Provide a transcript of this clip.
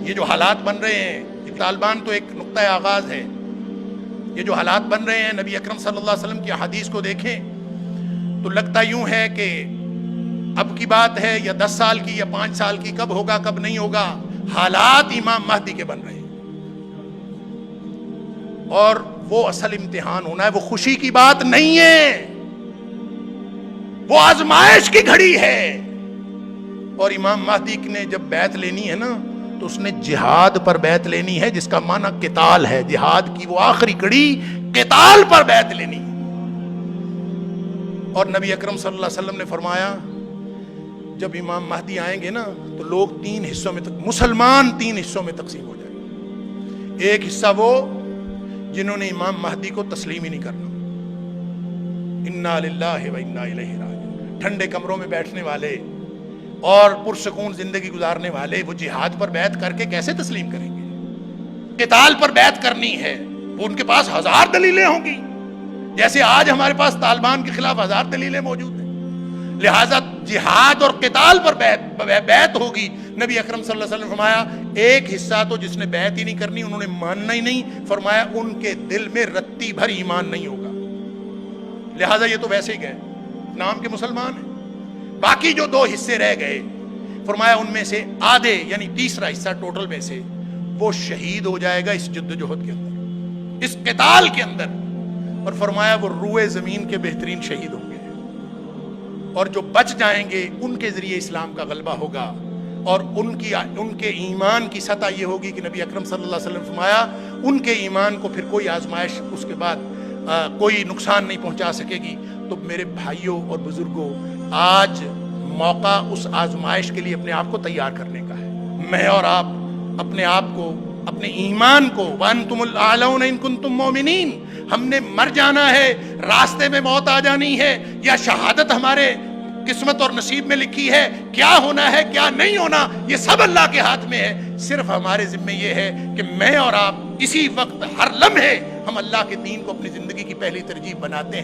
یہ جو حالات بن رہے ہیں، یہ طالبان تو ایک نقطۂ آغاز ہے. یہ جو حالات بن رہے ہیں، نبی اکرم صلی اللہ علیہ وسلم کی احادیث کو دیکھیں تو لگتا یوں ہے کہ اب کی بات ہے یا 10 سال کی یا 5 سال کی، کب ہوگا کب نہیں ہوگا. حالات امام مہدی کے بن رہے ہیں، اور وہ اصل امتحان ہونا ہے. وہ خوشی کی بات نہیں ہے، وہ آزمائش کی گھڑی ہے. اور امام مہدی نے جب بیعت لینی ہے نا تو اس نے جہاد پر بیعت لینی ہے، جس کا معنی قتال ہے. جہاد کی وہ آخری کڑی قتال پر بیعت لینی ہے. اور نبی اکرم صلی اللہ علیہ وسلم نے فرمایا جب امام مہدی آئیں گے نا تو لوگ 3 حصوں میں مسلمان 3 حصوں میں تقسیم ہو جائیں گے. ایک حصہ وہ جنہوں نے امام مہدی کو تسلیم ہی نہیں کرنا، انا للہ و انا الیہ راجعون، ٹھنڈے کمروں میں بیٹھنے والے اور پرسکون زندگی گزارنے والے. وہ جہاد پر بیعت کر کے کیسے تسلیم کریں گے؟ قتال پر بیعت کرنی ہے، وہ ان کے پاس 1000 دلیلیں ہوں گی، جیسے آج ہمارے پاس طالبان کے خلاف 1000 دلیلیں موجود ہیں. لہٰذا جہاد اور قتال پر بیعت ہوگی. نبی اکرم صلی اللہ علیہ وسلم نے فرمایا ایک حصہ تو جس نے بیعت ہی نہیں کرنی، انہوں نے ماننا ہی نہیں، فرمایا ان کے دل میں رتی بھر ایمان نہیں ہوگا. لہٰذا یہ تو ویسے ہی گئے، نام کے مسلمان ہیں. باقی جو 2 حصے رہ گئے، فرمایا ان میں سے آدھے یعنی تیسرا حصہ ٹوٹل میں سے وہ شہید ہو جائے گا اس جدوجہد کے اندر، اس قتال کے اندر. اور فرمایا وہ روئے زمین کے بہترین شہید ہوں گے، اور جو بچ جائیں گے ان کے ذریعے اسلام کا غلبہ ہوگا. اور ان کے ایمان کی سطح یہ ہوگی کہ نبی اکرم صلی اللہ علیہ وسلم فرمایا ان کے ایمان کو پھر کوئی آزمائش اس کے بعد کوئی نقصان نہیں پہنچا سکے گی. تو میرے بھائیوں اور بزرگوں، آج موقع اس آزمائش کے لیے اپنے آپ کو تیار کرنے کا ہے. میں اور آپ اپنے آپ کو، اپنے ایمان کو، وَأَنْتُمُ الْأَعْلَوْنَ إِن كُنتُم مُؤْمِنِينَ، ہم نے مر جانا ہے، راستے میں موت آ جانی ہے، یا شہادت ہمارے قسمت اور نصیب میں لکھی ہے. کیا ہونا ہے کیا نہیں ہونا یہ سب اللہ کے ہاتھ میں ہے. صرف ہمارے ذمہ یہ ہے کہ میں اور آپ اسی وقت ہر لمحے ہم اللہ کے دین کو اپنی زندگی کی پہلی ترجیح بناتے ہیں.